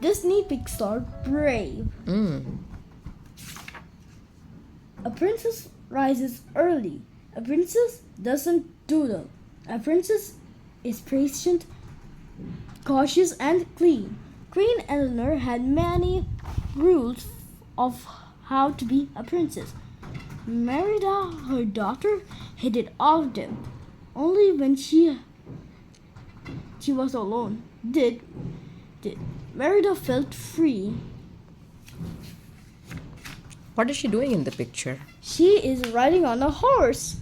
Disney Pixar Brave. A princess rises early. A princess doesn't doodle. A princess is patient, cautious, and clean. Queen Eleanor had many rules of how to be a princess. Merida, her daughter, hated all of them. Only when she was alone did Merida felt free. What is she doing in the picture? She is riding on a horse.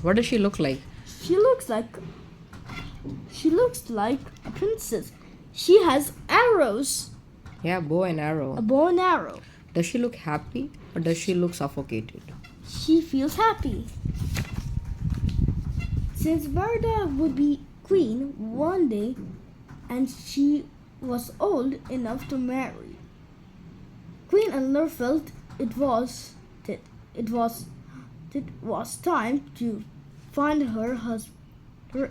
What does she look like? She looks like a princess. She has arrows, Yeah, bow and arrow. a bow and arrow. Does she look happy or does she look suffocated? She feels happy. Since Merida would be queen one day and she was old enough to marry, Queen Eleanor felt it was time to find her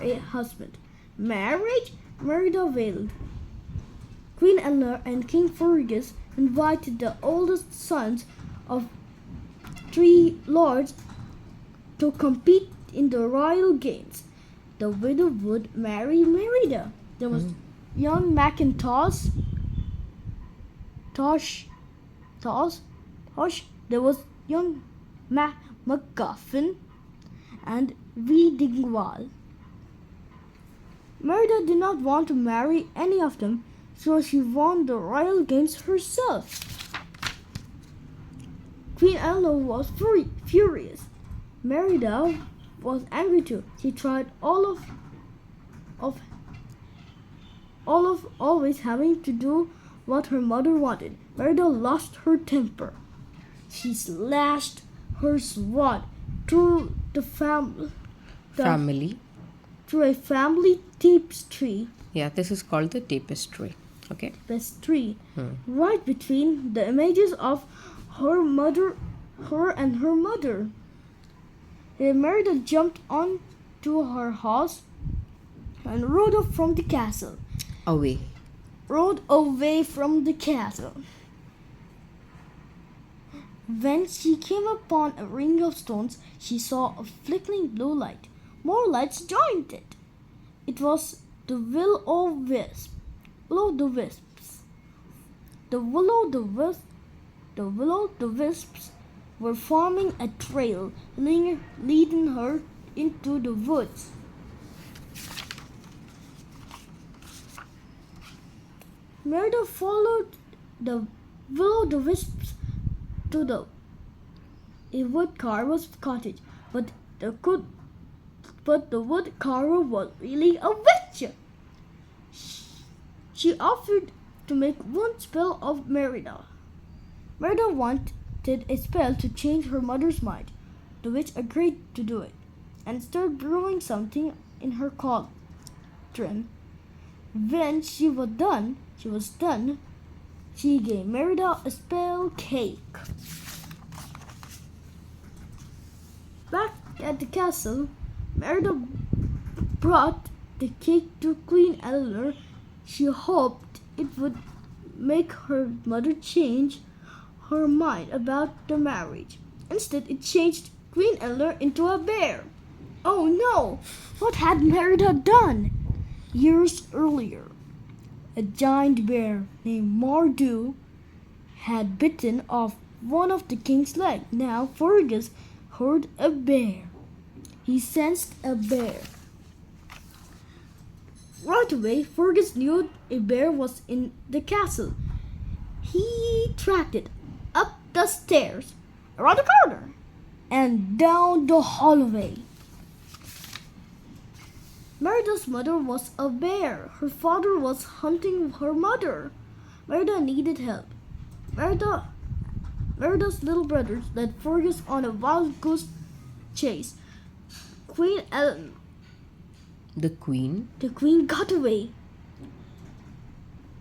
a husband. Marriage? Merida wailed. Queen Eleanor and King Fergus invited the oldest sons of 3 lords to compete in the royal games. The widow would marry Merida. There was young Macintosh. There was young MacGuffin and V. Dingwall. Merida did not want to marry any of them, so she won the royal games herself. Queen Eleanor was furious. Merida was angry too. She tried always having to do what her mother wanted. Merida lost her temper. She slashed her sword through Family. through a family tapestry. Yeah, this is called the tapestry. Okay. Right between the images of her and her mother. Merida jumped onto her horse and rode away from the castle. When she came upon a ring of stones, she saw a flickering blue light. More lights joined it. It was the will-o'-wisps. The will-o'-the-wisps were forming a trail leading her into the woods. Merida followed the will-o'-the-wisps to a woodcarver's cottage, but the woodcarver was really a witch. She offered to make one spell of Merida. Merida wanted a spell to change her mother's mind. The witch agreed to do it and started brewing something in her cauldron. When she was done, she gave Merida a spell cake. Back at the castle, Merida brought the cake to Queen Eleanor. She hoped it would make her mother change her mind about the marriage. Instead, it changed Queen Eleanor into a bear. Oh no! What had Merida done? Years earlier, a giant bear named Mardu had bitten off one of the king's legs. Now Fergus heard a bear. He sensed a bear. Right away, Fergus knew a bear was in the castle. He tracked it up the stairs, around the corner, and down the hallway. Merida's mother was a bear. Her father was hunting her mother. Merida needed help. Merida's little brothers led Fergus on a wild goose chase. The queen? The queen got away.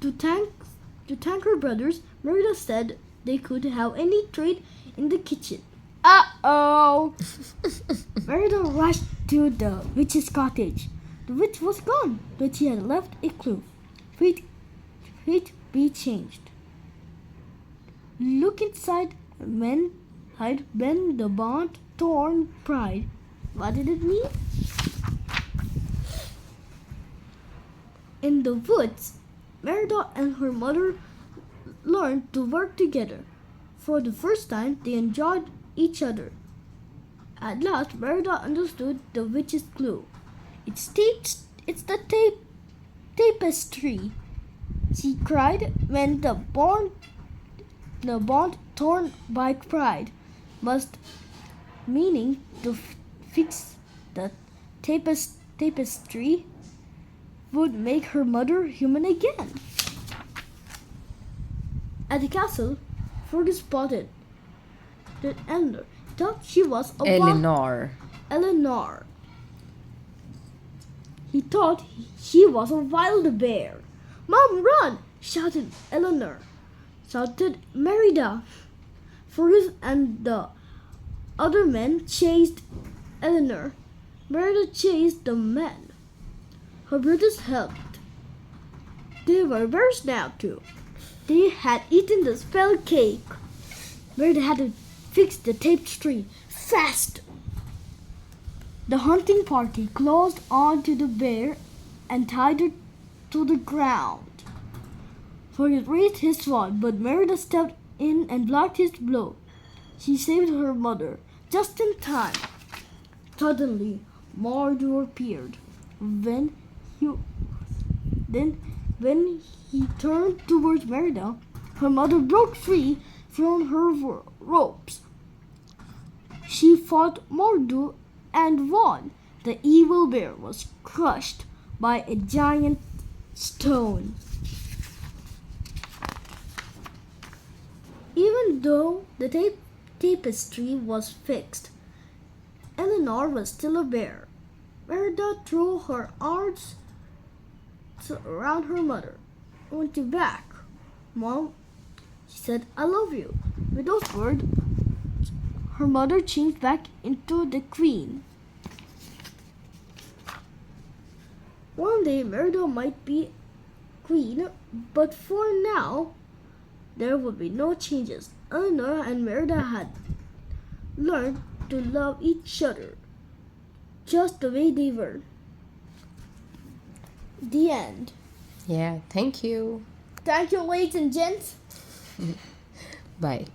To thank her brothers, Merida said they could have any treat in the kitchen. Uh-oh! Merida rushed to the witch's cottage. The witch was gone, but she had left a clue. Feet be changed. Look inside when the bond torn pride. What did it mean? In the woods, Merida and her mother learned to work together. For the first time, they enjoyed each other. At last, Merida understood the witch's clue. It's the tapestry, she cried when the bond torn by pride must meaning to fix the tapestry would make her mother human again. At the castle, Fergus spotted that Eleanor thought she was a Eleanor. He thought she was a wild bear. Mom, run! Shouted Eleanor. Shouted Merida. Fergus and the other men chased Eleanor. Merida chased the men. Her brothers helped. They were bears now too. They had eaten the spell cake. Merida had to fix the tapestry fast. The hunting party closed on to the bear and tied it to the ground. Fergus raised his sword, but Merida stepped in and blocked his blow. She saved her mother just in time. Suddenly, Mordor appeared. When he turned towards Merida, her mother broke free from her ropes. She fought Mordor and won. The evil bear was crushed by a giant stone. Even though the tapestry was fixed, Eleanor was still a bear. Merida threw her arms around her mother. I want you back, Mom. She said, I love you. With those words, her mother changed back into the queen. One day, Merida might be queen, but for now, there would be no changes. Eleanor and Merida had learned to love each other just the way they were. The end. Yeah, thank you. Thank you, ladies and gents. Bye.